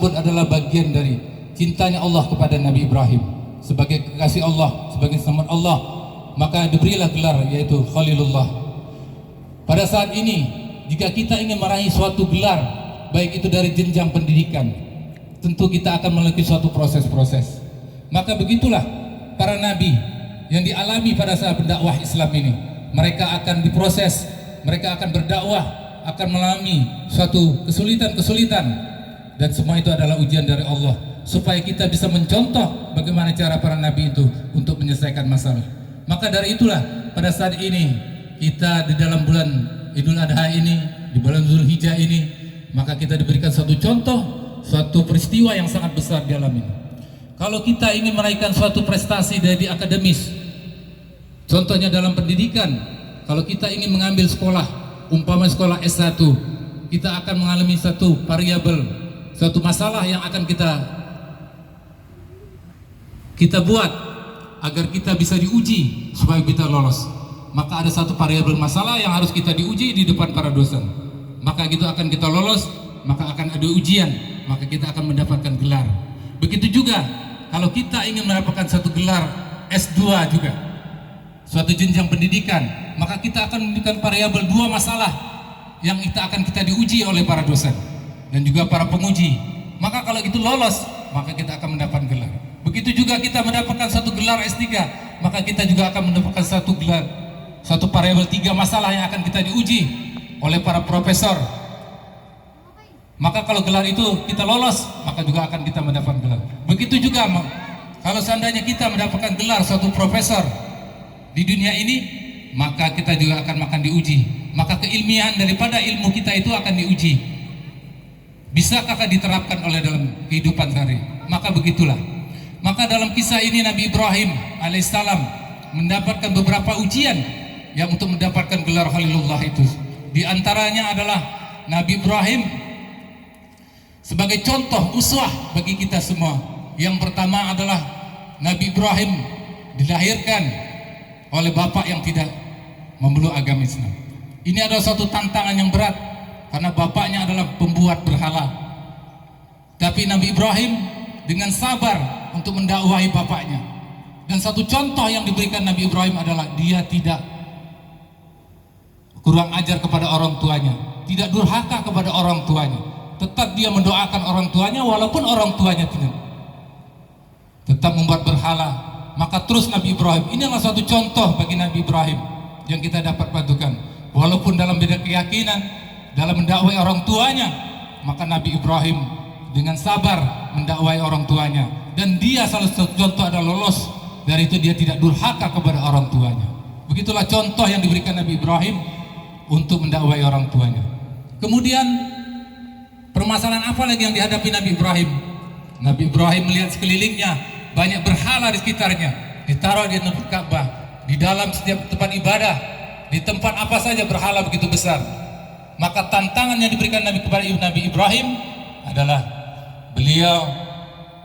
tersebut adalah bagian dari cintanya Allah kepada Nabi Ibrahim sebagai kekasih Allah, sebagai sahabat Allah, maka diberilah gelar yaitu Khalilullah. Pada saat ini, jika kita ingin meraih suatu gelar, baik itu dari jenjang pendidikan, tentu kita akan melalui suatu proses-proses. Maka begitulah para nabi yang dialami pada saat berdakwah Islam ini. Mereka akan diproses, mereka akan berdakwah, akan mengalami suatu kesulitan-kesulitan, dan semua itu adalah ujian dari Allah supaya kita bisa mencontoh bagaimana cara para nabi itu untuk menyelesaikan masalah. Maka dari itulah pada saat ini kita di dalam bulan Idul Adha ini, di bulan Zulhijjah ini, maka kita diberikan suatu contoh, suatu peristiwa yang sangat besar di alam ini. Kalau kita ingin meraihkan suatu prestasi dari akademis, contohnya dalam pendidikan, kalau kita ingin mengambil sekolah, umpama sekolah S1, kita akan mengalami satu variabel, satu masalah yang akan kita buat agar kita bisa diuji supaya kita lolos. Maka ada satu variabel masalah yang harus kita diuji di depan para dosen. Maka gitu akan kita lolos, maka akan ada ujian, maka kita akan mendapatkan gelar. Begitu juga kalau kita ingin mendapatkan satu gelar S2 juga, suatu jenjang pendidikan, maka kita akan memberikan variabel dua masalah yang kita diuji oleh para dosen dan juga para penguji. Maka kalau itu lolos, maka kita akan mendapatkan gelar. Begitu juga kita mendapatkan satu gelar S3, maka kita juga akan mendapatkan satu gelar, satu variabel tiga masalah yang akan kita diuji oleh para profesor. Maka kalau gelar itu kita lolos, maka juga akan kita mendapatkan gelar. Begitu juga kalau seandainya kita mendapatkan gelar suatu profesor di dunia ini, maka kita juga akan diuji. Maka keilmian daripada ilmu kita itu akan diuji. Bisakah diterapkan oleh dalam kehidupan sehari? Maka begitulah. Maka dalam kisah ini Nabi Ibrahim alaihissalam mendapatkan beberapa ujian yang untuk mendapatkan gelar Khalilullah itu. Di antaranya adalah Nabi Ibrahim sebagai contoh uswah bagi kita semua. Yang pertama adalah Nabi Ibrahim dilahirkan oleh bapak yang tidak memeluk agama Islam. Ini adalah suatu tantangan yang berat karena bapaknya adalah pembuat berhala. Tapi Nabi Ibrahim dengan sabar untuk mendakwahi bapaknya. Dan satu contoh yang diberikan Nabi Ibrahim adalah dia tidak kurang ajar kepada orang tuanya, tidak durhaka kepada orang tuanya. Tetap dia mendoakan orang tuanya walaupun orang tuanya tidak, tetap membuat berhala. Maka terus Nabi Ibrahim, ini adalah suatu contoh bagi Nabi Ibrahim yang kita dapat patukan. Walaupun dalam beda keyakinan, dalam mendakwai orang tuanya, maka Nabi Ibrahim dengan sabar mendakwai orang tuanya. Dan dia salah satu contoh adalah lolos. Dari itu dia tidak durhaka kepada orang tuanya. Begitulah contoh yang diberikan Nabi Ibrahim untuk mendakwai orang tuanya. Kemudian permasalahan apa lagi yang dihadapi Nabi Ibrahim? Nabi Ibrahim melihat sekelilingnya banyak berhala di sekitarnya, ditaruh di tempat Ka'bah, di dalam setiap tempat ibadah, di tempat apa saja berhala begitu besar. Maka tantangan yang diberikan Nabi kepada Nabi Ibrahim adalah beliau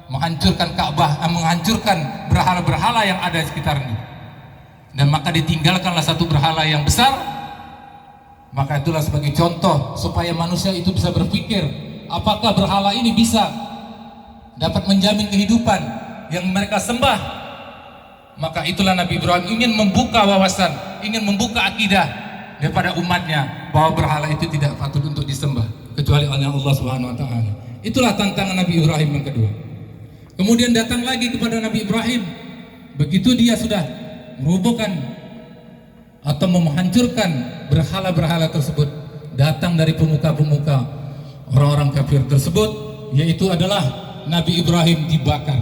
menghancurkan Ka'bah, menghancurkan berhala-berhala yang ada di sekitarnya. Dan maka ditinggalkanlah satu berhala yang besar. Maka itulah sebagai contoh supaya manusia itu bisa berpikir, apakah berhala ini bisa dapat menjamin kehidupan yang mereka sembah. Maka itulah Nabi Ibrahim ingin membuka wawasan, ingin membuka akidah daripada umatnya bahwa berhala itu tidak patut untuk disembah kecuali oleh Allah Subhanahu wa taala. Itulah tantangan Nabi Ibrahim yang kedua. Kemudian datang lagi kepada Nabi Ibrahim, begitu dia sudah merobohkan atau menghancurkan berhala-berhala tersebut, datang dari pemuka-pemuka orang-orang kafir tersebut, yaitu adalah Nabi Ibrahim dibakar.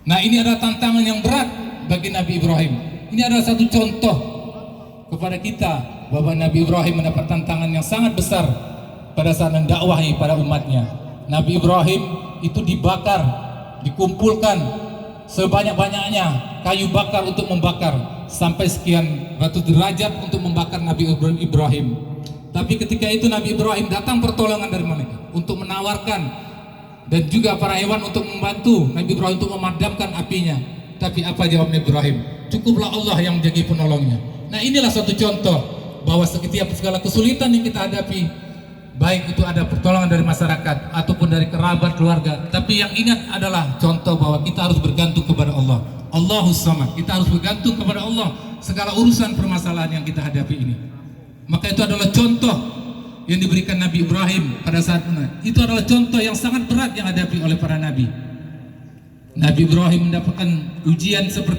Nah, ini adalah tantangan yang berat bagi Nabi Ibrahim. Ini adalah satu contoh kepada kita bahwa Nabi Ibrahim mendapat tantangan yang sangat besar pada saat mendakwahi pada umatnya. Nabi Ibrahim itu dibakar, dikumpulkan sebanyak-banyaknya kayu bakar untuk membakar sampai sekian ratus derajat untuk membakar Nabi Ibrahim. Tapi ketika itu Nabi Ibrahim datang pertolongan dari mereka untuk menawarkan dan juga para hewan untuk membantu Nabi Ibrahim untuk memadamkan apinya. Tapi apa jawab Nabi Ibrahim? Cukuplah Allah yang menjadi penolongnya. Nah, inilah suatu contoh bahwa setiap segala kesulitan yang kita hadapi, baik itu ada pertolongan dari masyarakat ataupun dari kerabat keluarga, tapi yang ingat adalah contoh bahwa kita harus bergantung kepada Allah. Allahus Samad, kita harus bergantung kepada Allah segala urusan permasalahan yang kita hadapi ini. Maka itu adalah contoh yang diberikan Nabi Ibrahim pada saat itu. Itu adalah contoh yang sangat berat yang dihadapi oleh para nabi. Nabi Ibrahim mendapatkan ujian seperti